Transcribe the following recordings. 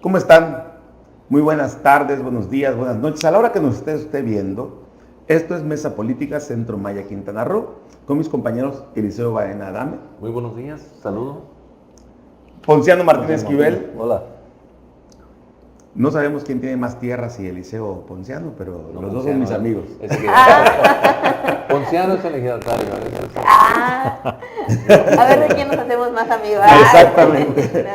¿Cómo están? Muy buenas tardes, buenos días, buenas noches. A la hora que nos esté viendo, esto es Mesa Política Centro Maya Quintana Roo, con mis compañeros Eliseo Baena Adame. Muy buenos días, saludo. Ponciano Martínez Esquivel. Hola. No sabemos quién tiene más tierra, si Eliseo o Ponciano, pero No, los dos son mis amigos. Ponciano es el ejidatario. A ver de quién nos hacemos más amigos. Exactamente.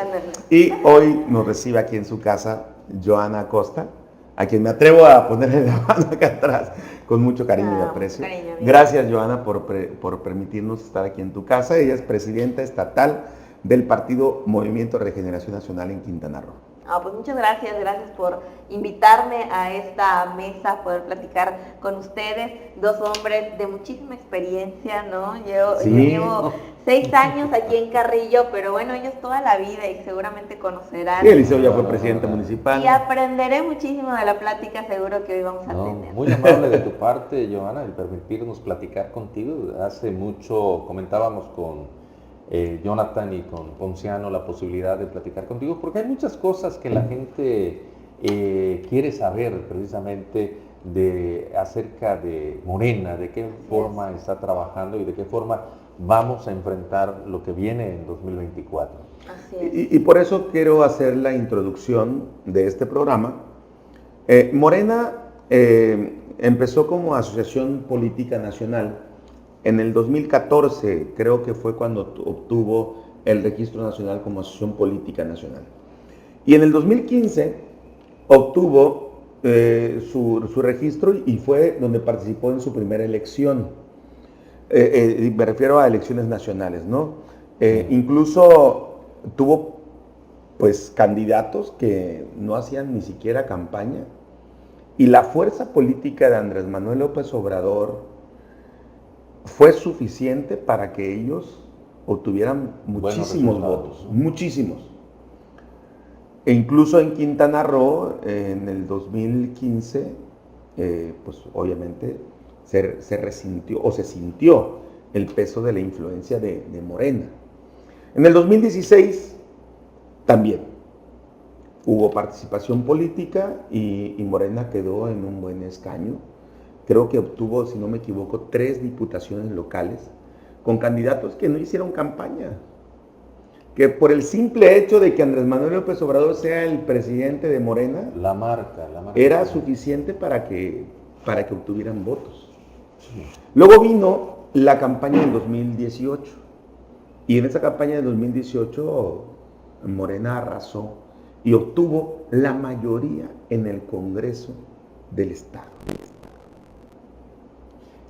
Y hoy nos recibe aquí en su casa Joana Acosta, a quien me atrevo a ponerle la mano acá atrás con mucho cariño y aprecio. Gracias, Joana, por permitirnos estar aquí en tu casa. Ella es presidenta estatal del Partido Movimiento Regeneración Nacional en Quintana Roo. Pues muchas gracias por invitarme a esta mesa, poder platicar con ustedes, dos hombres de muchísima experiencia, ¿no? Yo llevo 6 años aquí en Carrillo, pero bueno, ellos toda la vida y seguramente conocerán. Y Eliseo ya fue presidente municipal. Y aprenderé muchísimo de la plática, seguro que hoy vamos a tener. Muy amable de tu parte, Joana, el permitirnos platicar contigo. Hace mucho comentábamos con Jonathan y con Ponciano la posibilidad de platicar contigo, porque hay muchas cosas que la gente quiere saber precisamente acerca de Morena, de qué forma está trabajando y de qué forma vamos a enfrentar lo que viene en 2024. Así es. Y por eso quiero hacer la introducción de este programa. Morena empezó como asociación política nacional. En el 2014 creo que fue cuando obtuvo el registro nacional como asociación política nacional. Y en el 2015 obtuvo su registro y fue donde participó en su primera elección. Me refiero a elecciones nacionales, ¿no? Incluso tuvo pues candidatos que no hacían ni siquiera campaña. Y la fuerza política de Andrés Manuel López Obrador fue suficiente para que ellos obtuvieran muchísimos votos, muchísimos. E incluso en Quintana Roo, en el 2015, pues obviamente se resintió o se sintió el peso de la influencia de Morena. En el 2016 también hubo participación política y Morena quedó en un buen escaño. Creo que obtuvo, si no me equivoco, 3 diputaciones locales con candidatos que no hicieron campaña. Que por el simple hecho de que Andrés Manuel López Obrador sea el presidente de Morena, la marca era suficiente para que obtuvieran votos. Sí. Luego vino la campaña del 2018. Y en esa campaña del 2018, Morena arrasó y obtuvo la mayoría en el Congreso del Estado.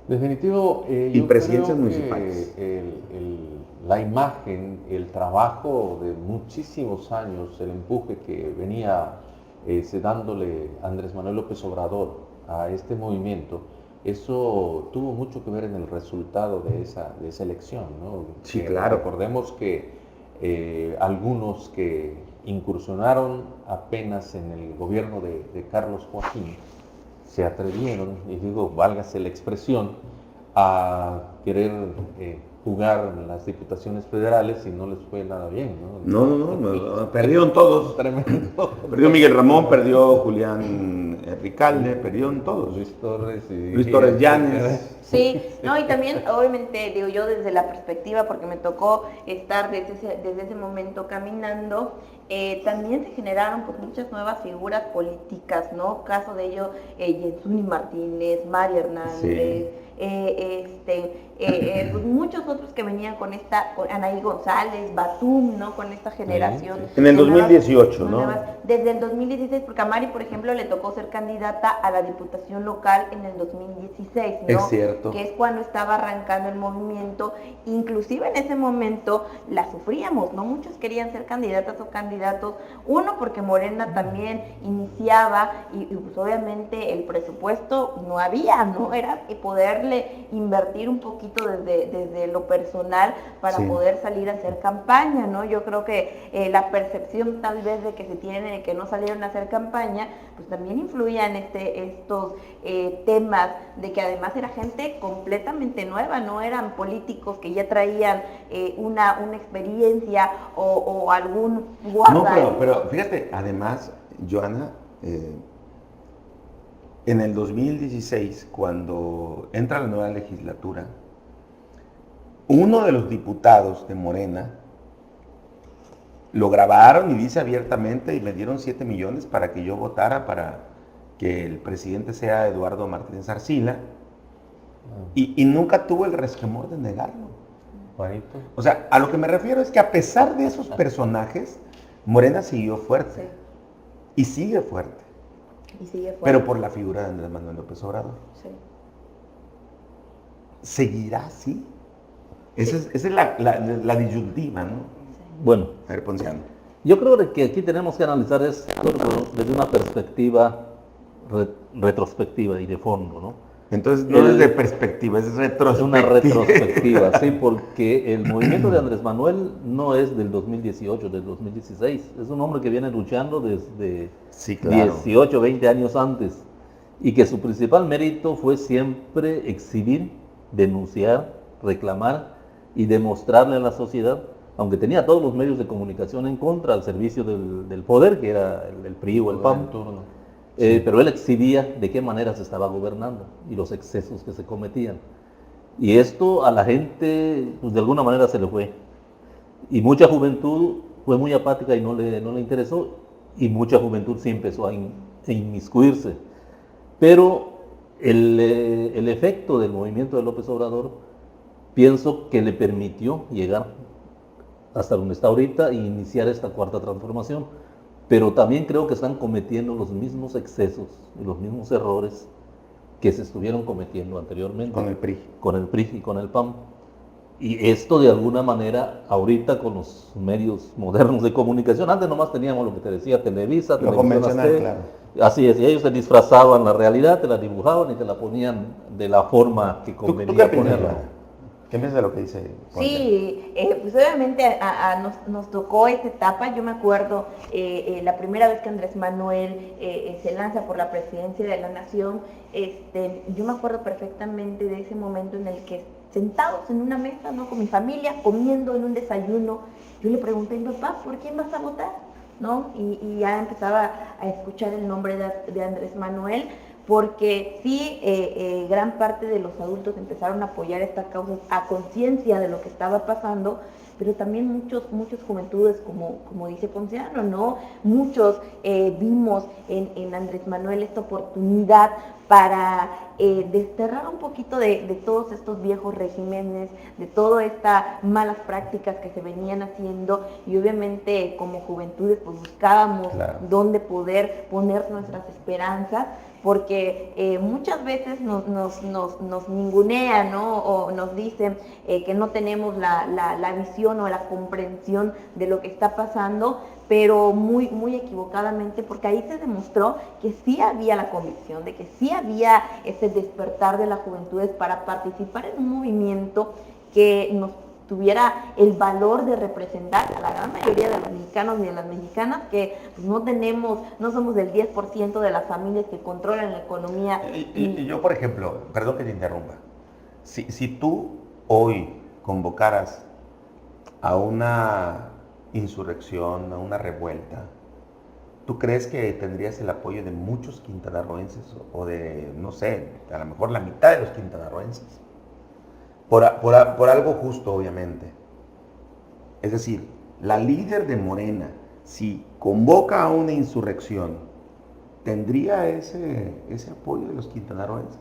Definitivo, y presidencias municipales. La imagen, el trabajo de muchísimos años, el empuje que venía dándole Andrés Manuel López Obrador a este movimiento, eso tuvo mucho que ver en el resultado de esa elección, ¿no? Sí, claro. Recordemos que algunos que incursionaron apenas en el gobierno de Carlos Joaquín se atrevieron, y digo, válgase la expresión, a querer jugar en las diputaciones federales y no les fue nada bien, ¿no? No, perdieron todos. Tremendo. Perdió Miguel Ramón, perdió Julián Ricalde, perdieron todos. Luis Torres y Luis Torres Llanes. Sí, y también obviamente digo yo desde la perspectiva, porque me tocó estar desde ese momento caminando, también se generaron pues muchas nuevas figuras políticas, ¿no? Caso de ello, Yetsuni Martínez, María Hernández, pues muchos otros que venían con Anaí González, Batum, ¿no? Con esta generación. En el 2018, ¿no? Desde el 2016, porque a Mari, por ejemplo, le tocó ser candidata a la diputación local en el 2016, ¿no? Es cierto. Que es cuando estaba arrancando el movimiento. Inclusive en ese momento la sufríamos, ¿no? Muchos querían ser candidatas o candidatos, uno porque Morena también iniciaba y pues obviamente el presupuesto no había, ¿no? Era poderle invertir un poquito desde lo personal para poder salir a hacer campaña, ¿no? Yo creo que la percepción tal vez de que se tiene de que no salieron a hacer campaña, pues también influía en estos temas de que además era gente completamente nueva, no eran políticos que ya traían una experiencia o algún No, pero fíjate, además, Joana, en el 2016, cuando entra la nueva legislatura, uno de los diputados de Morena lo grabaron y dice abiertamente y me dieron 7 millones para que yo votara para que el presidente sea Eduardo Martínez Arcila y nunca tuvo el resquemor de negarlo. Bonito. O sea, a lo que me refiero es que a pesar de esos personajes, Morena siguió fuerte. Sí. Y sigue fuerte. Y sigue fuerte. Pero por la figura de Andrés Manuel López Obrador. Sí. ¿Seguirá así? Esa es la disyuntiva, ¿no? Bueno, A ver, Ponciano. yo creo que aquí tenemos que analizar esto desde una perspectiva retrospectiva y de fondo, ¿no? Entonces no es de perspectiva, es retrospectiva. Es una retrospectiva, sí, porque el movimiento de Andrés Manuel no es del 2018, del 2016. Es un hombre que viene luchando desde Sí, claro. 18, 20 años antes y que su principal mérito fue siempre exhibir, denunciar, reclamar y demostrarle a la sociedad, aunque tenía todos los medios de comunicación en contra, al servicio del poder, que era el PRI o el PAN, pero él exhibía de qué manera se estaba gobernando y los excesos que se cometían. Y esto a la gente, pues de alguna manera se le fue. Y mucha juventud fue muy apática y no le interesó, y mucha juventud sí empezó a inmiscuirse. Pero el efecto del movimiento de López Obrador, pienso que le permitió llegar hasta donde está ahorita e iniciar esta cuarta transformación. Pero también creo que están cometiendo los mismos excesos y los mismos errores que se estuvieron cometiendo anteriormente. Con el PRI. Con el PRI y con el PAN. Y esto de alguna manera, ahorita con los medios modernos de comunicación, antes nomás teníamos lo que te decía Televisa, Lo Televisión convencional, Azteca. claro. Así es, y ellos te disfrazaban la realidad, te la dibujaban y te la ponían de la forma que ¿Tú convenía qué piensas, ponerla. Joana? ¿Qué piensas de lo que dice Ponciano? Sí, pues obviamente nos tocó esta etapa. Yo me acuerdo la primera vez que Andrés Manuel se lanza por la presidencia de la nación, yo me acuerdo perfectamente de ese momento en el que sentados en una mesa, ¿no?, con mi familia, comiendo en un desayuno, yo le pregunté a mi papá, ¿por quién vas a votar? ¿No? Y ya empezaba a escuchar el nombre de Andrés Manuel, porque sí, gran parte de los adultos empezaron a apoyar esta causa a conciencia de lo que estaba pasando, pero también muchas juventudes, como dice Ponciano, ¿no? Muchos vimos en Andrés Manuel esta oportunidad para desterrar un poquito de todos estos viejos regímenes, de todas estas malas prácticas que se venían haciendo, y obviamente como juventudes pues buscábamos dónde poder poner nuestras esperanzas, porque muchas veces nos ningunean, ¿no?, o nos dicen que no tenemos la visión o la comprensión de lo que está pasando, pero muy equivocadamente, porque ahí se demostró que sí había la convicción, de que sí había ese despertar de las juventudes para participar en un movimiento que nos tuviera el valor de representar a la gran mayoría de los mexicanos y de las mexicanas, que pues, no somos del 10% de las familias que controlan la economía. Y yo, por ejemplo, perdón que te interrumpa, si tú hoy convocaras a una insurrección, a una revuelta, ¿tú crees que tendrías el apoyo de muchos quintanarroenses o de, no sé, a lo mejor la mitad de los quintanarroenses? Por algo justo, obviamente. Es decir, la líder de Morena, si convoca a una insurrección, ¿tendría ese apoyo de los quintanarroenses?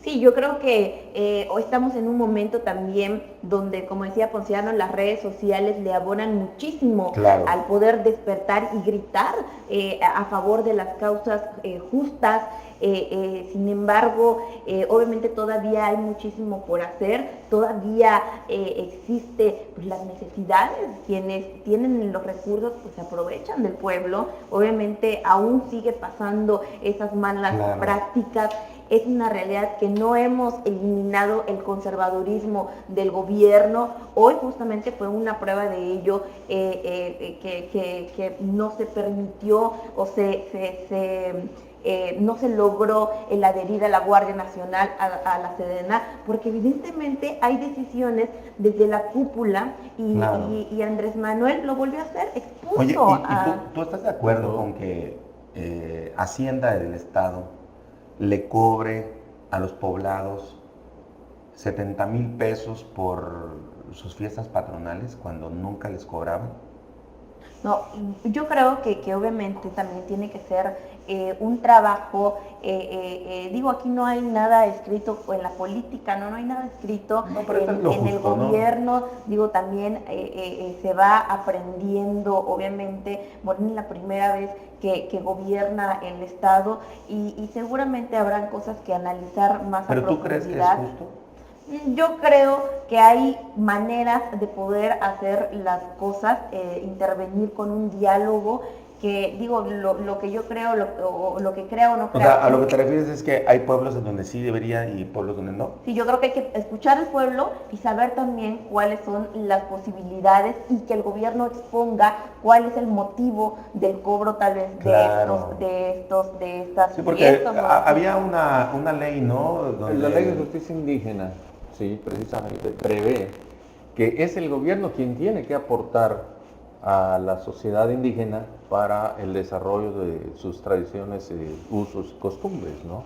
Sí, yo creo que hoy estamos en un momento también donde, como decía Ponciano, las redes sociales le abonan muchísimo al poder despertar y gritar a favor de las causas justas. Sin embargo, obviamente todavía hay muchísimo por hacer, todavía existe pues, las necesidades, quienes tienen los recursos pues se aprovechan del pueblo, obviamente aún sigue pasando esas malas prácticas. Es una realidad que no hemos eliminado el conservadurismo del gobierno. Hoy justamente fue una prueba de ello, que no se permitió o se no se logró el adherir a la Guardia Nacional, a la Sedena, porque evidentemente hay decisiones desde la cúpula y Andrés Manuel lo volvió a hacer, expuso. Oye, ¿y tú estás de acuerdo con que Hacienda del Estado le cobre a los poblados 70,000 pesos por sus fiestas patronales cuando nunca les cobraban? No, yo creo que obviamente también tiene que ser un trabajo, digo, aquí no hay nada escrito en la política, no hay nada escrito en el gobierno, ¿no? Digo, también se va aprendiendo, obviamente, Morena es la primera vez que gobierna el Estado y seguramente habrán cosas que analizar más a profundidad. ¿Pero tú crees que es justo? Yo creo que hay maneras de poder hacer las cosas, intervenir con un diálogo que, digo, lo que yo creo, lo que creo o no creo. O sea, a lo que te refieres es que hay pueblos en donde sí debería y pueblos donde no. Sí, yo creo que hay que escuchar al pueblo y saber también cuáles son las posibilidades y que el gobierno exponga cuál es el motivo del cobro tal vez de estas Sí, porque fiestas, ¿no? había una ley, ¿no? La ley de justicia indígena, sí, precisamente prevé que es el gobierno quien tiene que aportar a la sociedad indígena para el desarrollo de sus tradiciones, usos y costumbres, ¿no?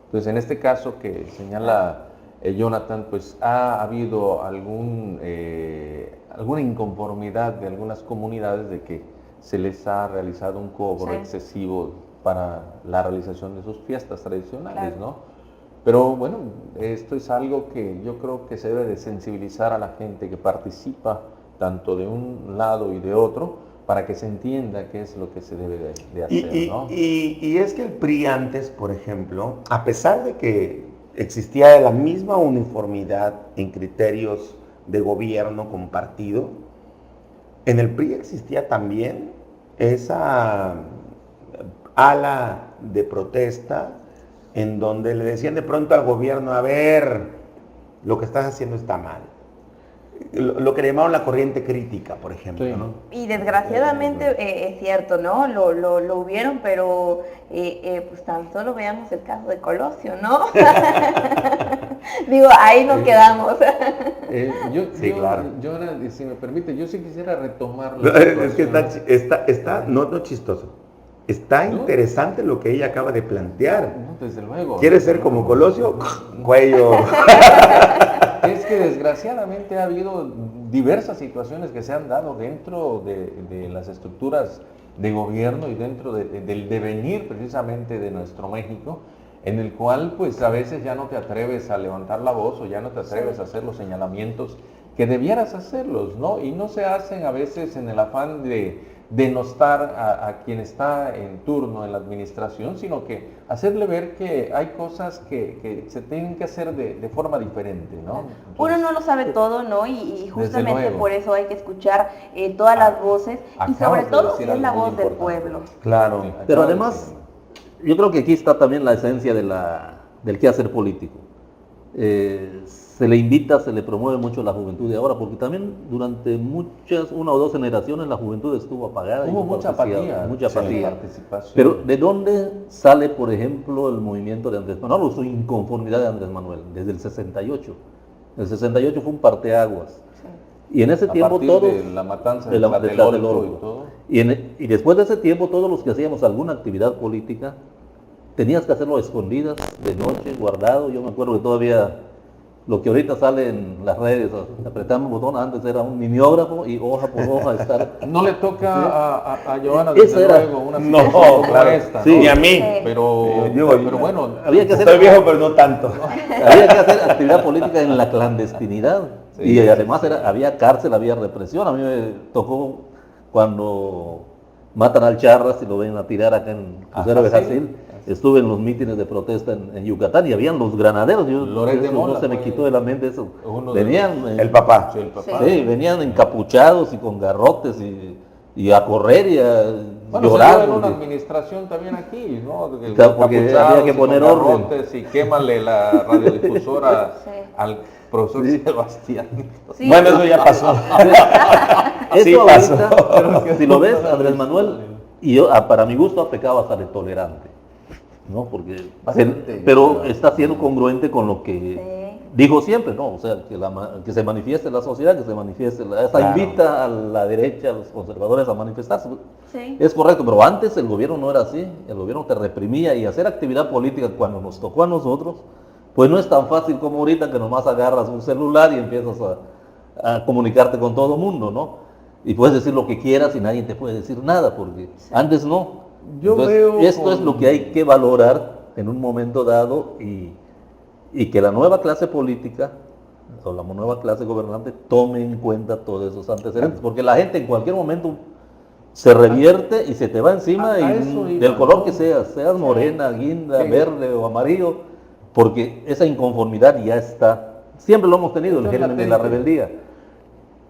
Entonces, en este caso que señala Jonathan, pues ha habido alguna inconformidad de algunas comunidades de que se les ha realizado un cobro excesivo para la realización de sus fiestas tradicionales, ¿no? Pero bueno, esto es algo que yo creo que se debe de sensibilizar a la gente que participa tanto de un lado y de otro, para que se entienda qué es lo que se debe de hacer, ¿no? Y es que el PRI antes, por ejemplo, a pesar de que existía la misma uniformidad en criterios de gobierno compartido, en el PRI existía también esa ala de protesta en donde le decían de pronto al gobierno, a ver, lo que estás haciendo está mal. Lo que le llamaron la corriente crítica, por ejemplo, sí, ¿no? Y desgraciadamente es cierto, ¿no? Lo hubieron, pero pues tan solo veamos el caso de Colosio, ¿no? Digo, ahí nos quedamos. Claro. Yo, si me permite, yo sí quisiera retomar es que está no chistoso. Está interesante lo que ella acaba de plantear. No, desde luego. ¿Quieres ser como Colosio? Cuello. Es que desgraciadamente ha habido diversas situaciones que se han dado dentro de las estructuras de gobierno y dentro del devenir precisamente de nuestro México, en el cual pues a veces ya no te atreves a levantar la voz o ya no te atreves a hacer los señalamientos que debieras hacerlos, ¿no? Y no se hacen a veces en el afán de denostar a quien está en turno en la administración, sino que hacerle ver que hay cosas que se tienen que hacer de forma diferente, ¿no? Entonces, uno no lo sabe todo, ¿no? Y justamente por eso hay que escuchar todas las voces y sobre todo si es la voz del pueblo. Claro. Pero además, yo creo que aquí está también la esencia del quehacer político. Se le invita, se le promueve mucho la juventud de ahora, porque también durante una o dos generaciones la juventud estuvo apagada. Hubo mucha apatía. Participación. Pero ¿de dónde sale, por ejemplo, el movimiento de Andrés Manuel o su inconformidad de Andrés Manuel? Desde el 68. El 68 fue un parteaguas. Sí. Y en ese tiempo todos... de la matanza de Tlatelolco y todo. Y después de ese tiempo todos los que hacíamos alguna actividad política tenías que hacerlo a escondidas, de noche, guardado. Yo me acuerdo que todavía... Lo que ahorita sale en las redes, apretamos un botón, antes era un mimeógrafo y hoja por hoja estar... No le toca a Johanna, desde luego, una situación como esta, sí, ¿no? Ni a mí. Pero bueno, había que hacer, estoy viejo, pero no tanto. Había que hacer actividad política en la clandestinidad. Sí, y además había cárcel, había represión. A mí me tocó cuando matan al Charras y lo ven a tirar acá en Crucero de Jacil. Estuve en los mítines de protesta en Yucatán y habían los granaderos. No se me quitó de la mente eso. Venían el papá. Sí, el papá. Sí, venían encapuchados y con garrotes y a correr y a llorar. En una administración también aquí, ¿no? Porque había que poner orden. Y quémale la radiodifusora al profesor Sebastián. Sí. Bueno, eso ya pasó. Sí pasó. Pero si lo ves, Andrés Manuel, y yo, para mi gusto, ha pecado hasta de tolerante. ¿no? Porque Bastante, pero yo- está siendo congruente con lo que Sí. dijo siempre, ¿no? O sea, que se manifieste la sociedad, que se manifieste esa Claro. invita a la derecha, a los conservadores a manifestarse. Sí. Es correcto, pero antes el gobierno no era así, el gobierno te reprimía y hacer actividad política cuando nos tocó a nosotros, pues no es tan fácil como ahorita que nomás agarras un celular y empiezas a comunicarte con todo el mundo, ¿no? Y puedes decir lo que quieras y nadie te puede decir nada, porque antes no. Yo Entonces, veo esto es con- lo que hay que valorar en un momento dado y que la nueva clase política o la nueva clase gobernante tome en cuenta todos esos antecedentes, porque la gente en cualquier momento se revierte y se te va encima a y eso iba, del color ¿no? que seas morena, guinda, Sí. verde o amarillo, porque esa inconformidad ya está, siempre lo hemos tenido, el Está germen de la latente. rebeldía,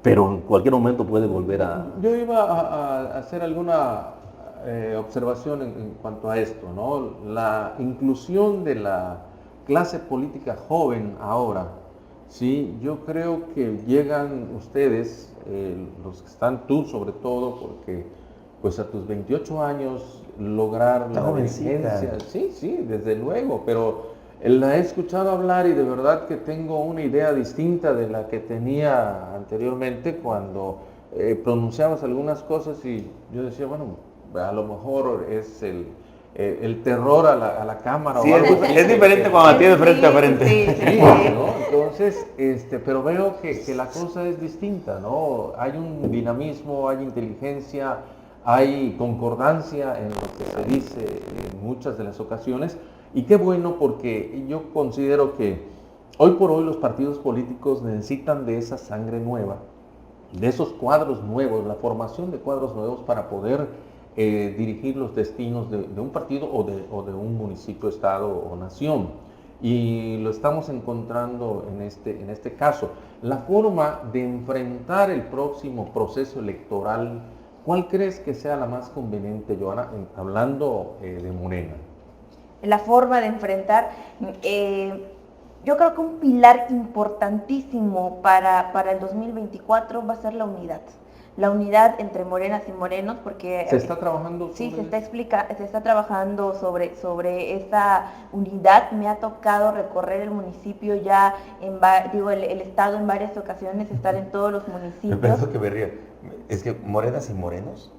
pero en cualquier momento puede volver a... Yo iba a hacer alguna observación en cuanto a esto, ¿no? La inclusión de la clase política joven ahora, sí, yo creo que llegan ustedes, los que están tú sobre todo, porque pues a tus 28 años lograr Está la jovencita. dirigencia, sí, sí, desde luego, pero la he escuchado hablar y de verdad que tengo una idea distinta de la que tenía anteriormente cuando pronunciabas algunas cosas y yo decía, bueno, a lo mejor es el terror a la cámara Sí, o algo es así. diferente cuando tienes frente a frente. Sí, sí, Sí, sí. ¿no? Entonces, pero veo que la cosa es distinta, ¿no? Hay un dinamismo, hay inteligencia, hay concordancia en lo que se dice en muchas de las ocasiones, y qué bueno porque yo considero que hoy por hoy los partidos políticos necesitan de esa sangre nueva, de esos cuadros nuevos, la formación de cuadros nuevos para poder dirigir los destinos de un partido o de un municipio, estado o nación. Y lo estamos encontrando en este caso. La forma de enfrentar el próximo proceso electoral, ¿cuál crees que sea la más conveniente, Joana, hablando de Morena? La forma de enfrentar, yo creo que un pilar importantísimo para el 2024 va a ser la unidad entre morenas y morenos, porque ¿Se está trabajando sí, sobre se está trabajando sobre esa unidad. Me ha tocado recorrer el municipio ya, el estado en varias ocasiones, estar en todos los Me municipios. pensó que me ría. Es que morenas y morenos.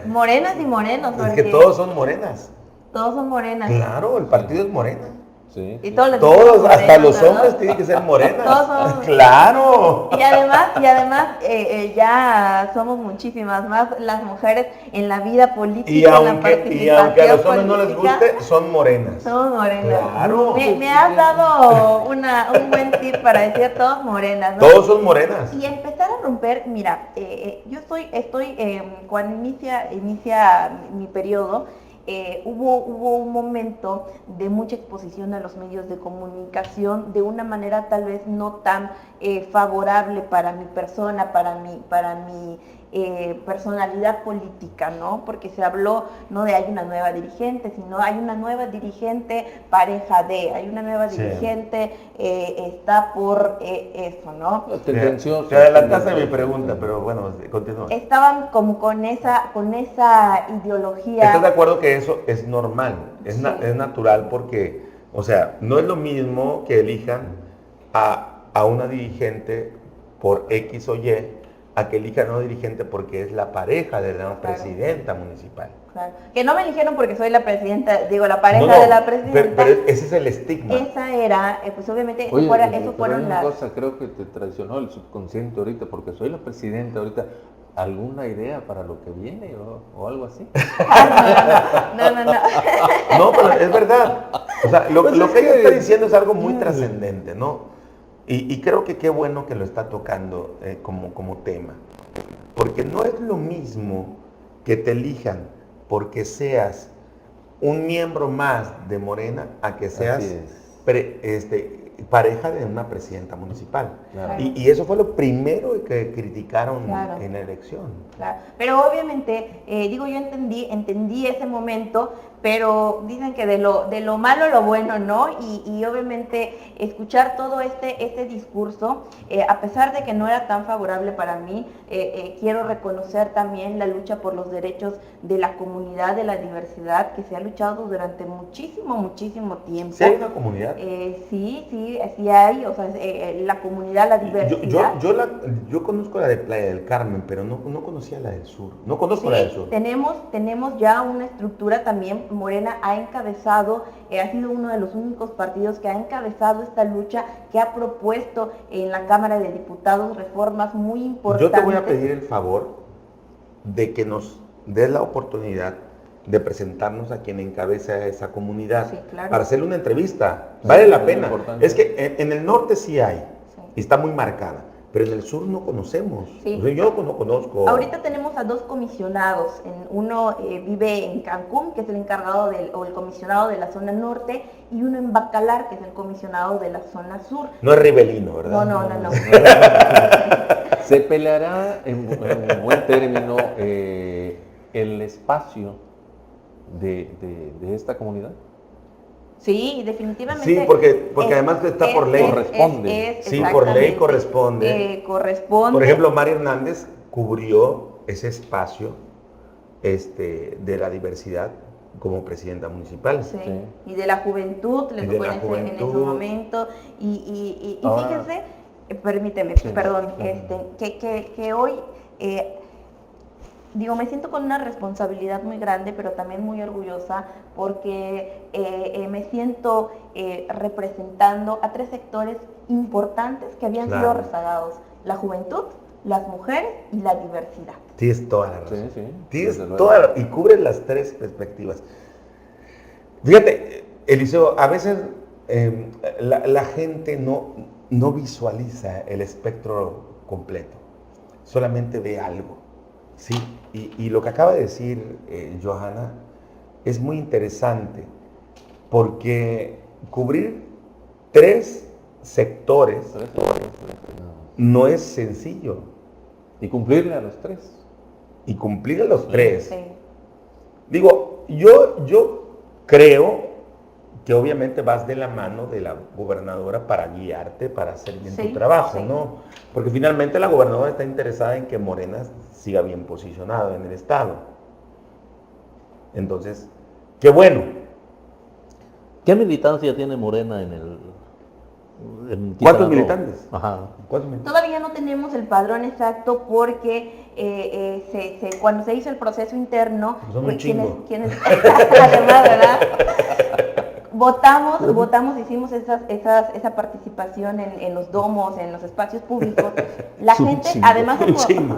Morenas y morenos, Es que porque todos son morenas. todos son morenas. Claro, el partido es morena. Sí, Y sí. todos les Todos, decimos hasta morenos, los ¿verdad? hombres tienen que ser morenas. Todos somos- Claro. Y además ya somos muchísimas más las mujeres en la vida política, Y en la aunque a los hombres no les política, guste, son morenas. somos morenas. Claro. Me has dado un buen tip para decir todos morenas, ¿no? Todos son morenas. Y empezar a romper, mira, yo cuando inicia mi periodo, hubo un momento de mucha exposición a los medios de comunicación de una manera tal vez no tan favorable para mi persona, para mi personalidad política, ¿no? Porque se habló no de hay una nueva dirigente, sino hay una nueva dirigente pareja de, hay una nueva Sí. dirigente, está por eso, ¿no? Tendencioso. Te adelantaste a mi pregunta, pero bueno, continúa. Estaban como con esa ideología. ¿Estás de acuerdo que eso es normal? Es Sí. natural porque, o sea, no es lo mismo que elijan a una dirigente por X o Y, a que elijan a una dirigente porque es la pareja de la presidenta municipal. Claro. Que no me eligieron porque soy la presidenta, la pareja No, de la presidenta. pero ese es el estigma. Esa era, pues obviamente, Oye, eso pero fueron hay una las... cosa, creo que te traicionó el subconsciente ahorita, porque soy la presidenta ahorita. ¿Alguna idea para lo que viene o algo así? No. No, pero es verdad. O sea, lo Pues que es ella que- está diciendo es algo muy trascendente, ¿no? Y creo que qué bueno que lo está tocando como tema. Porque no es lo mismo que te elijan porque seas un miembro más de Morena a que seas Así es. pareja de una presidenta municipal. Claro. Y eso fue lo primero que criticaron Claro. en la elección. Claro, pero obviamente, yo entendí ese momento, pero dicen que de lo malo lo bueno, ¿no? Y obviamente escuchar todo este discurso, a pesar de que no era tan favorable para mí, quiero reconocer también la lucha por los derechos de la comunidad, de la diversidad, que se ha luchado durante muchísimo tiempo. ¿Sí hay una comunidad? Sí hay, o sea, la comunidad, la diversidad. Yo conozco la de Playa del Carmen, pero no conocía la del sur. No conozco la del sur. Tenemos ya una estructura también. Morena ha encabezado, ha sido uno de los únicos partidos que ha encabezado esta lucha, que ha propuesto en la Cámara de Diputados reformas muy importantes. Yo te voy a pedir el favor de que nos des la oportunidad de presentarnos a quien encabeza esa comunidad, Sí, claro. para hacerle una entrevista. Vale la muy pena. importante. Es que en el norte sí hay, Sí. y está muy marcada, pero en el sur no conocemos. Sí. O sea, yo no conozco. Ahorita tenemos a 2 comisionados. Uno vive en Cancún, que es el encargado o el comisionado de la zona norte, y uno en Bacalar, que es el comisionado de la zona sur. No es Ribelino, ¿verdad? No. Se peleará en buen término el espacio de esta comunidad. Sí, definitivamente. Sí, porque además está por ley. Corresponde. Sí, por ley exactamente. corresponde. Corresponde. Por ejemplo, Mari Hernández cubrió ese espacio de la diversidad como presidenta municipal. Sí. Sí. Y de la juventud, le Y tocó de la en ese juventud. momento. Y Ahora- fíjense, permíteme, Sí, perdón, no. que hoy, me siento con una responsabilidad muy grande, pero también muy orgullosa, porque me siento representando a 3 sectores importantes que habían sido Claro. rezagados: la juventud, las mujeres y la diversidad. Tienes toda la razón. Sí, Tienes desde luego. toda y cubres las 3 perspectivas. Fíjate, Eliseo, a veces la gente no visualiza el espectro completo, solamente ve algo, ¿sí? Y lo que acaba de decir Johanna es muy interesante, porque cubrir 3 sectores no es sencillo, Y cumplirle a los 3. y cumplir a los 3. Sí. Digo, yo creo que obviamente vas de la mano de la gobernadora para guiarte, para hacer bien Sí, tu trabajo, sí. ¿no? Porque finalmente la gobernadora está interesada en que Morena siga bien posicionado en el estado. Entonces, qué bueno. ¿Qué militancia tiene Morena en ¿Cuántos Quintana Roo? militantes? Ajá. ¿Cuántos militantes? Todavía no tenemos el padrón exacto porque cuando se hizo el proceso interno, Son un chingo. quienes además, ¿verdad? Votamos, hicimos esa participación en los domos, en los espacios públicos. La Es un gente, chingo, además, un chingo.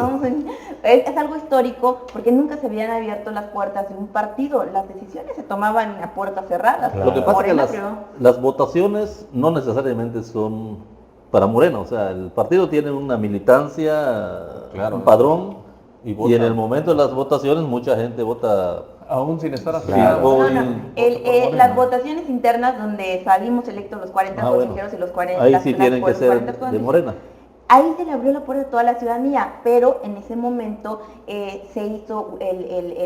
es algo histórico porque nunca se habían abierto las puertas de un partido. Las decisiones se tomaban a puertas cerradas. Claro. Lo que pasa es que Morena las votaciones no necesariamente son para Morena, o sea, el partido tiene una militancia, Claro. un padrón, Y y, vota. en el momento de las votaciones mucha gente vota. Aún sin estar Claro. afiliado. Las votaciones internas donde salimos electos los 40 Ah, bueno. consejeros y los 40 Ahí sí las tienen que los ser 40 de consejeros. Morena. Ahí se le abrió la puerta a toda la ciudadanía, pero en ese momento se hizo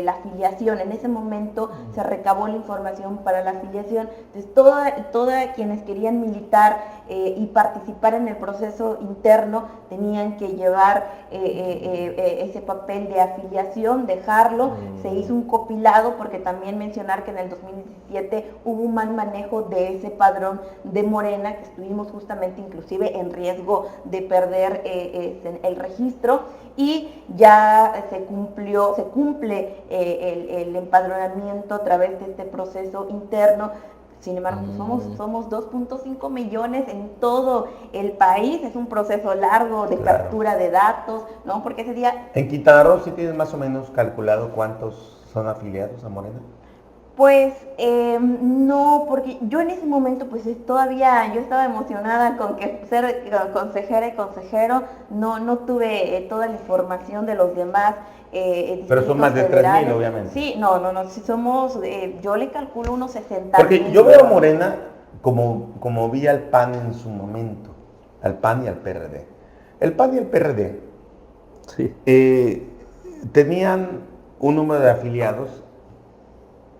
la afiliación, en ese momento se recabó la información para la afiliación. Entonces, toda quienes querían militar y participar en el proceso interno tenían que llevar ese papel de afiliación, dejarlo. Se hizo un compilado, porque también mencionar que en el 2017 hubo un mal manejo de ese padrón de Morena, que estuvimos justamente inclusive en riesgo de perder el registro, y ya se cumple el empadronamiento a través de este proceso interno. Sin embargo, somos 2.5 millones en todo el país. Es un proceso largo de Claro. captura de datos, ¿no? Porque ese día, En Quintana Roo, ¿sí tienes más o menos calculado cuántos son afiliados a Morena? pues no, porque yo en ese momento pues todavía yo estaba emocionada con que ser consejera y consejero, no tuve toda la información de los demás. Pero son más de 3,000, federales. obviamente. Sí, no, si somos, yo le calculo unos 60,000. Porque yo veo a Morena como vi al PAN en su momento, al PAN y al PRD. El PAN y el PRD Sí. tenían un número de afiliados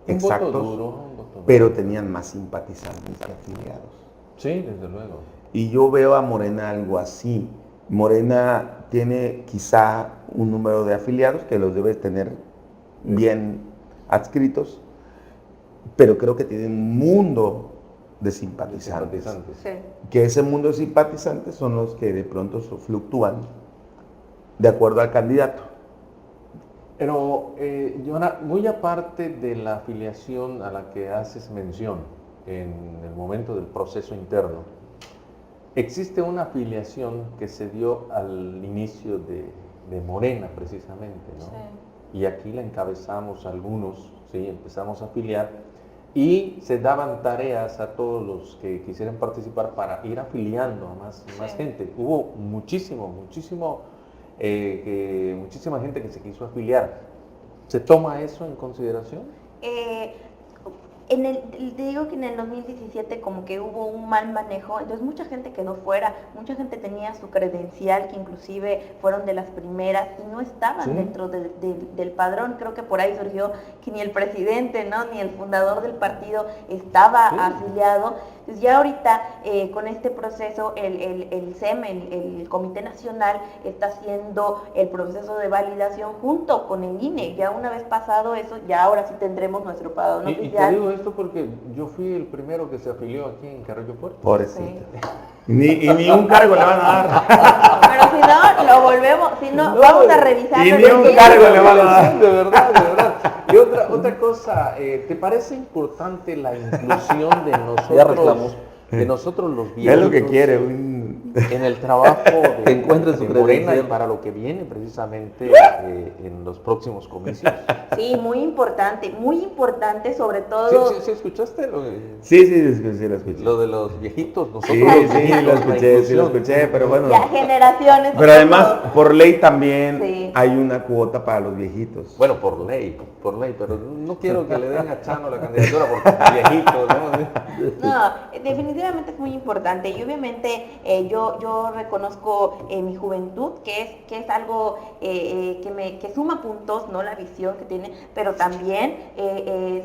exactos, Un voto duro. pero tenían más simpatizantes que afiliados. Sí, desde luego. Y yo veo a Morena algo así. Morena tiene quizá un número de afiliados que los debe tener bien adscritos, pero creo que tiene un mundo de simpatizantes. Sí. Que ese mundo de simpatizantes son los que de pronto fluctúan de acuerdo al candidato. Pero, Joana, muy aparte de la afiliación a la que haces mención en el momento del proceso interno, existe una afiliación que se dio al inicio de Morena, precisamente, ¿no? Sí. Y aquí la encabezamos algunos, ¿sí? Empezamos a afiliar y se daban tareas a todos los que quisieran participar para ir afiliando a más gente. Hubo muchísima gente que se quiso afiliar. ¿Se toma eso en consideración? Te digo que en el 2017 como que hubo un mal manejo, entonces mucha gente quedó fuera, mucha gente tenía su credencial, que inclusive fueron de las primeras y no estaban dentro del padrón. Creo que por ahí surgió que ni el presidente, ¿no?, ni el fundador del partido estaba afiliado. Entonces ya ahorita con este proceso el CEM, el Comité Nacional, está haciendo el proceso de validación junto con el INE. Ya una vez pasado eso, ya ahora sí tendremos nuestro padrón oficial. Y te digo esto porque yo fui el primero que se afilió aquí en Carrillo Puerto. Pobrecito. Sí. Ni un cargo le van a dar. Pero si no, lo volvemos, si no, vamos a revisar. Y ni un cargo le van a dar. De verdad, de verdad. Y otra cosa, ¿te parece importante la inclusión de nosotros los viejitos? Es lo que quiere. En el trabajo Que encuentre su de Morena y credencial. para lo que viene precisamente en los próximos comicios. Sí, muy importante, sobre todo. ¿Sí escuchaste Sí, lo escuché. lo de los viejitos? Nosotros Sí, los sí, viejitos, lo la escuché, inclusión. pero bueno. Ya generaciones. Pero además, por ley también Sí. hay una cuota para los viejitos. Bueno, por ley, pero no quiero que le den a Chano la candidatura porque es viejito, ¿no? No, definitivamente es muy importante y obviamente yo reconozco mi juventud, que es algo que suma puntos, ¿no?, la visión que tiene, pero también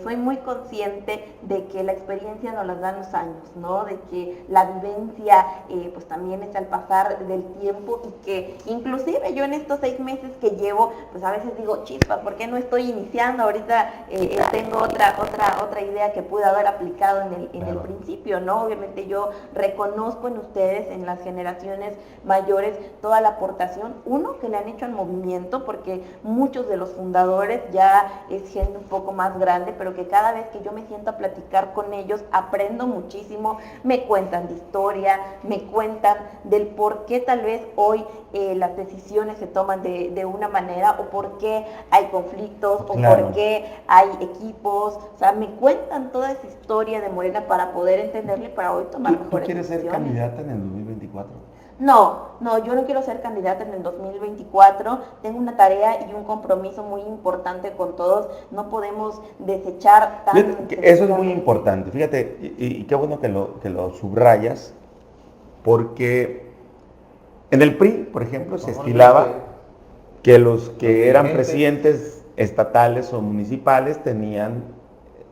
soy muy consciente de que la experiencia nos la dan los años, ¿no?, de que la vivencia pues también es al pasar del tiempo y que inclusive yo en estos 6 meses que llevo, pues a veces digo, chispa, ¿por qué no estoy iniciando? Ahorita tengo otra idea que pude haber aplicado en el principio, ¿no? Obviamente yo reconozco en ustedes, en las generaciones mayores, toda la aportación, que le han hecho al movimiento, porque muchos de los fundadores ya es gente un poco más grande, pero que cada vez que yo me siento a platicar con ellos, aprendo muchísimo, me cuentan de historia, me cuentan del por qué tal vez hoy las decisiones se toman de una manera, o por qué hay conflictos, o Claro. por qué hay equipos, o sea, me cuentan toda esa historia de Morena para poder entenderle, para hoy tomar ¿Tú mejores quieres ser decisiones. candidata en el 2024? No, yo no quiero ser candidata en el 2024, tengo una tarea y un compromiso muy importante con todos, no podemos desechar tan... Eso es muy importante, fíjate, y qué bueno que lo subrayas, porque en el PRI, por ejemplo, se estilaba que los que eran presidentes estatales o municipales tenían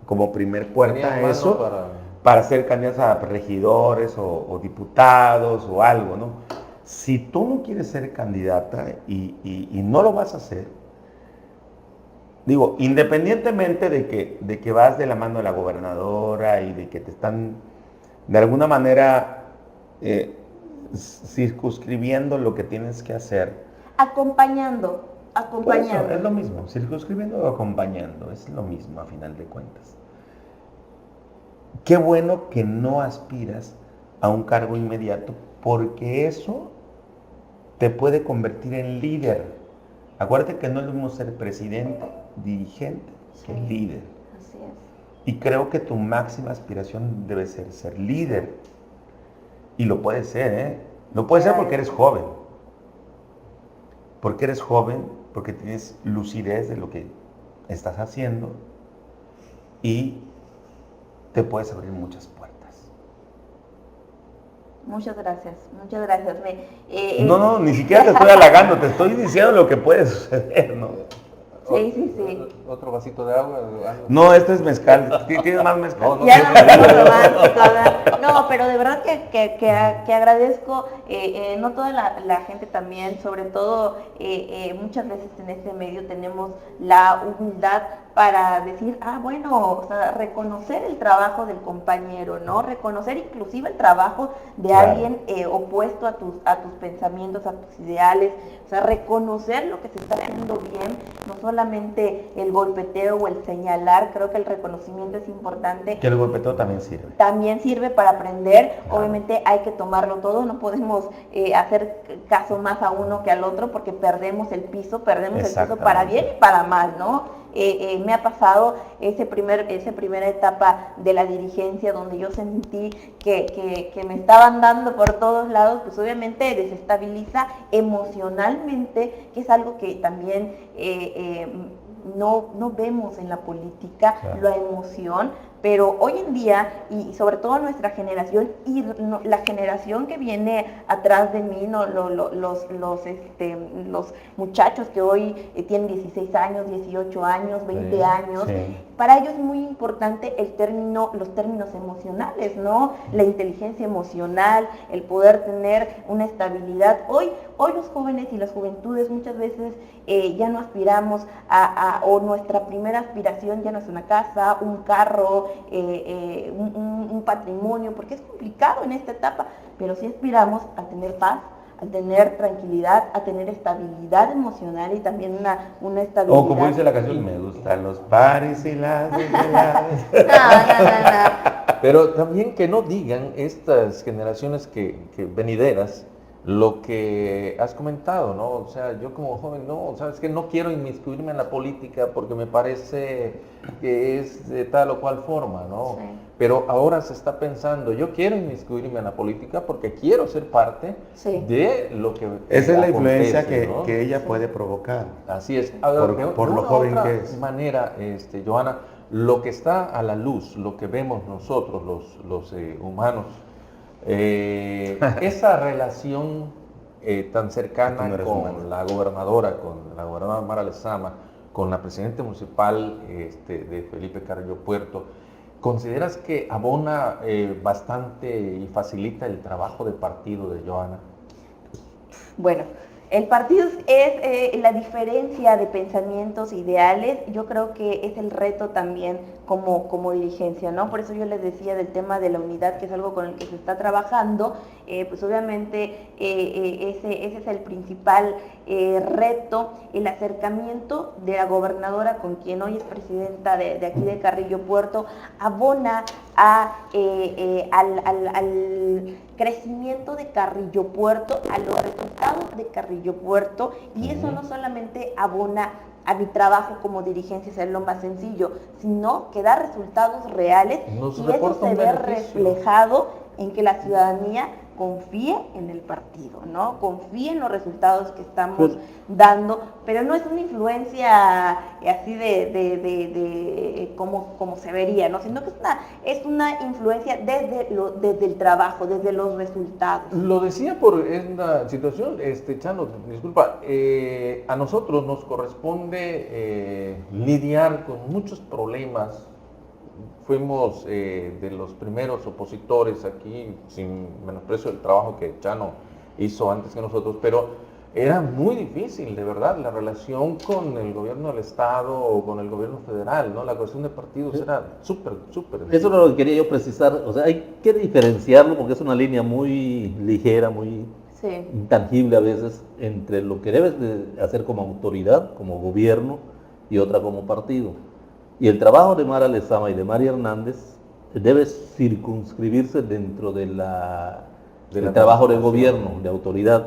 como primer puerta Tenían eso mano para ser candidatos a regidores o diputados o algo, ¿no? Si tú no quieres ser candidata y no lo vas a hacer, digo, independientemente de que vas de la mano de la gobernadora y de que te están de alguna manera circunscribiendo lo que tienes que hacer. Acompañando. Por eso, es lo mismo, circunscribiendo o acompañando, es lo mismo a final de cuentas. Qué bueno que no aspiras a un cargo inmediato, porque eso te puede convertir en líder. Acuérdate que no es lo mismo ser presidente, dirigente, que líder. Así es. Y creo que tu máxima aspiración debe ser líder. Y lo puedes ser, ¿eh? Lo puedes ser porque eres joven. Porque eres joven, porque tienes lucidez de lo que estás haciendo y te puedes abrir muchas puertas. Muchas gracias, muchas gracias. No, ni siquiera te estoy halagando, te estoy diciendo lo que puede suceder, ¿no? Sí. ¿Otro vasito de agua? ¿Algo? No, este es mezcal. ¿Tienes más mezcal? No, Ya no me tengo romántica. No, pero de verdad que agradezco, no toda la gente también, sobre todo muchas veces en este medio tenemos la humildad para decir, bueno, o sea, reconocer el trabajo del compañero, ¿no? Reconocer inclusive el trabajo de Claro. alguien opuesto a tus pensamientos, a tus ideales, o sea, reconocer lo que se está haciendo bien, no solamente el golpeteo o el señalar, creo que el reconocimiento es importante. Que el golpeteo también sirve. También sirve para aprender, obviamente hay que tomarlo todo, no podemos hacer caso más a uno que al otro porque perdemos el piso para bien y para mal, ¿no? Me ha pasado esa primera etapa de la dirigencia donde yo sentí que me estaban dando por todos lados, pues obviamente desestabiliza emocionalmente, que es algo que también no vemos en la política, Claro. la emoción, pero hoy en día, y sobre todo nuestra generación y la generación que viene atrás de mí, ¿no? Los muchachos que hoy tienen 16 años, 18 años, 20 Sí, años, sí. para ellos es muy importante los términos emocionales, ¿no? La inteligencia emocional, el poder tener una estabilidad. Hoy los jóvenes y las juventudes muchas veces ya no aspiramos o nuestra primera aspiración ya no es una casa, un carro, un patrimonio, porque es complicado en esta etapa, pero sí aspiramos a tener paz, a tener tranquilidad, a tener estabilidad emocional y también una estabilidad. O como dice la canción, me gustan los pares y las desveladas. No. Pero también que no digan estas generaciones que venideras lo que has comentado, ¿no? O sea, yo como joven, no, sabes que no quiero inmiscuirme en la política porque me parece que es de tal o cual forma, ¿no? Sí. Pero ahora se está pensando, yo quiero inmiscuirme en la política porque quiero ser parte Sí. de lo que Esa es la influencia acontece, ¿no? que ella puede provocar. Así es. Ahora, Por de lo una joven otra que es. manera, Johanna, lo que está a la luz, lo que vemos nosotros, los humanos, esa relación tan Tú cercana no eres con humano. la gobernadora Mara Lezama, con la presidenta municipal de Felipe Carrillo Puerto, ¿consideras que abona bastante y facilita el trabajo de partido de Johanna? Bueno, el partido es la diferencia de pensamientos, ideales, yo creo que es el reto también como dirigencia, ¿no? Por eso yo les decía del tema de la unidad, que es algo con el que se está trabajando, pues obviamente ese es el principal reto, el acercamiento de la gobernadora con quien hoy es presidenta de aquí de Carrillo Puerto, abona al crecimiento de Carrillo Puerto, a los resultados de Carrillo Puerto, y eso no solamente abona a mi trabajo como dirigencia, ser lo más sencillo, sino que da resultados reales Nos y eso reporta se un ve beneficio. reflejado en que la ciudadanía confíe en el partido, ¿no? Confíe en los resultados que estamos dando, pero no es una influencia así de como se vería, ¿no? Sino que es una influencia desde el trabajo, desde los resultados. Lo decía por esta situación, Chano, disculpa, a nosotros nos corresponde lidiar con muchos problemas. Fuimos de los primeros opositores aquí, sin menosprecio del trabajo que Chano hizo antes que nosotros, pero era muy difícil, de verdad, la relación con el gobierno del Estado o con el gobierno federal, ¿no? La cuestión de partidos era súper difícil. Eso es lo que quería yo precisar. O sea, hay que diferenciarlo porque es una línea muy ligera, muy Sí. intangible a veces entre lo que debes de hacer como autoridad, como gobierno, y otra como partido. Y el trabajo de Mara Lezama y de María Hernández debe circunscribirse dentro del trabajo de gobierno, de autoridad.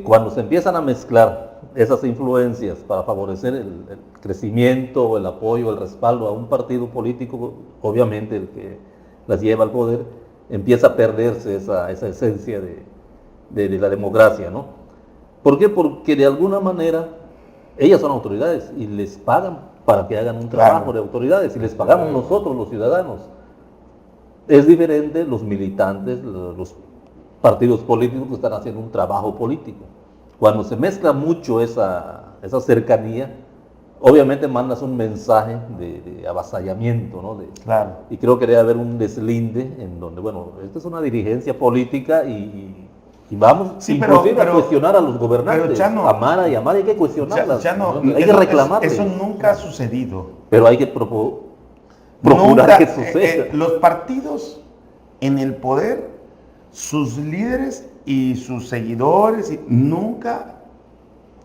Cuando se empiezan a mezclar esas influencias para favorecer el crecimiento, el apoyo, el respaldo a un partido político, obviamente el que las lleva al poder, empieza a perderse esa esencia de la democracia, ¿no? ¿Por qué? Porque de alguna manera ellas son autoridades y les pagan para que hagan un trabajo de autoridades y les pagamos nosotros los ciudadanos. Es diferente los militantes, los partidos políticos que están haciendo un trabajo político. Cuando se mezcla mucho esa cercanía, obviamente mandas un mensaje de avasallamiento, ¿no? Claro. Y creo que debe haber un deslinde en donde, bueno, esta es una dirigencia política y vamos Sí, inclusive pero- a cuestionar a los gobernantes. pero Chano, amar hay que cuestionarlas. Chano, ¿no? Hay que reclamarles. Eso nunca ha sucedido. Pero hay que procurar Nunca, que suceda. los partidos en el poder, sus líderes y sus seguidores, nunca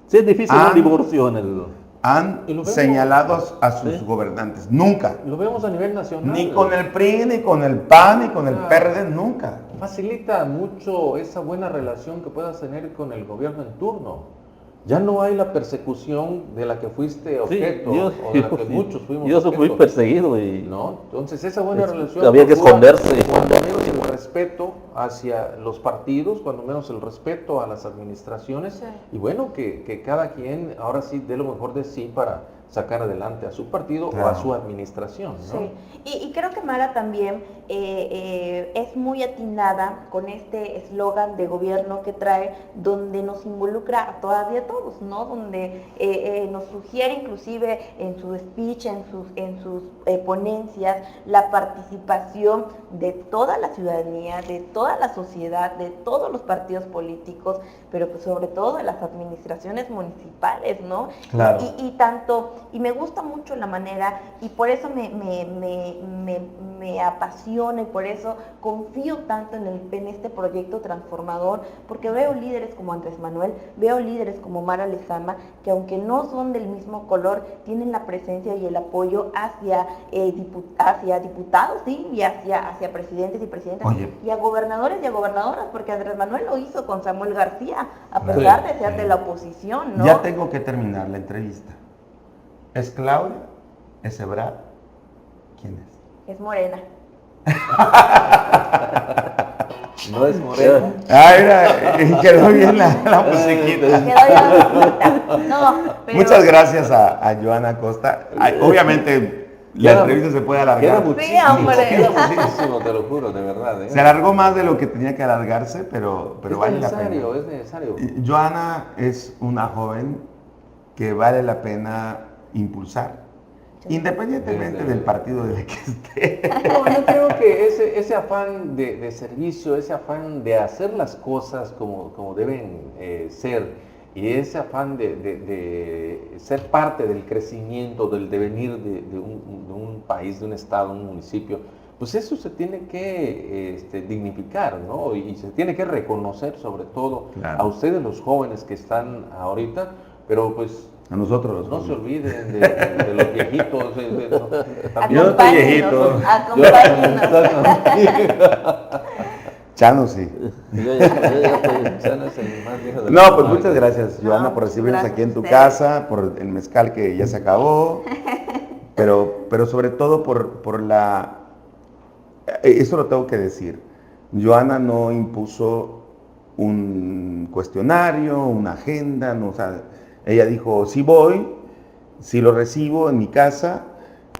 Sí, es difícil Ah. un divorcio en el... han Y lo vemos. señalado a sus Sí. gobernantes. Nunca. Lo vemos a nivel nacional. Ni con el PRI, ni con el PAN, ni con el Ah. PRD, nunca. Facilita mucho esa buena relación que puedas tener con el gobierno en turno. Ya no hay la persecución de la que fuiste objeto, o de la que muchos fuimos yo fui objeto. perseguido y ¿No? Entonces esa buena relación había que procura, esconderse. cuando menos el respeto hacia los partidos, cuando menos el respeto a las administraciones, Sí. y bueno, que cada quien ahora sí dé lo mejor de sí para sacar adelante a su partido o a Claro. su administración, ¿no? Sí, y creo que Mara también es muy atinada con este eslogan de gobierno que trae, donde nos involucra a todas y a todos, ¿no? Donde nos sugiere inclusive en su speech, en sus ponencias, la participación de toda la ciudadanía, de toda la sociedad, de todos los partidos políticos, pero pues sobre todo de las administraciones municipales, ¿no? Claro. Y me gusta mucho la manera, y por eso me apasiona y por eso confío tanto en este proyecto transformador, porque veo líderes como Andrés Manuel, veo líderes como Mara Lezama, que aunque no son del mismo color, tienen la presencia y el apoyo hacia diputados, ¿sí? Y hacia presidentes y presidentas, Oye. y a gobernadores y a gobernadoras, porque Andrés Manuel lo hizo con Samuel García, a pesar de ser de la oposición, ¿no? Ya tengo que terminar la entrevista. ¿Es Claudia? ¿Es Ebrard? ¿Quién es? Es morena. No es moreno. Ah, mira, quedó bien la musiquita. Quedó ya la respuesta. No, pero Muchas gracias a Joana Costa. Ay, obviamente la entrevista se puede Queda alargar. muchísimo, hombre. queda muchísimo, te lo juro, de verdad. ¿eh? Se alargó más de lo que tenía que alargarse, pero es vale la necesario, pena. es necesario. Joana es una joven que vale la pena impulsar, independientemente del partido de que esté. No, yo creo que ese afán de servicio, ese afán de hacer las cosas como deben ser, y ese afán de ser parte del crecimiento, del devenir de un país, de un estado, un municipio, pues eso se tiene que dignificar, ¿no? Y se tiene que reconocer sobre todo Claro. a ustedes los jóvenes que están ahorita, pero pues A nosotros los no se jóvenes. olviden de los viejitos. Yo no estoy viejito. Acompáñenos. Chano, sí. Yo ya estoy- No, pues muchas gracias, Joana, No, por recibirnos gracias aquí en a tu ustedes. casa, por el mezcal que ya se acabó, pero sobre todo por la... Eso lo tengo que decir. Joana no impuso un cuestionario, una agenda, no, o sea, ella dijo, sí voy, sí lo recibo en mi casa,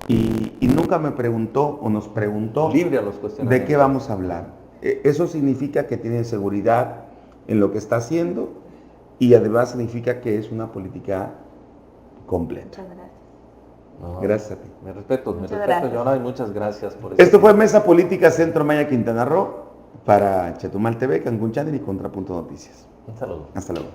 y nunca me preguntó o nos preguntó Libre a los cuestionamientos. de qué vamos a hablar. Eso significa que tiene seguridad en lo que está haciendo y además significa que es una política completa. Muchas gracias. No, Gracias a ti. Me respeto, Muchas gracias. Joana, y muchas gracias por Esto fue Mesa Política Centro Maya Quintana Roo para Chetumal TV, Cancún Channel y Contrapunto Noticias. Un saludo. Hasta luego.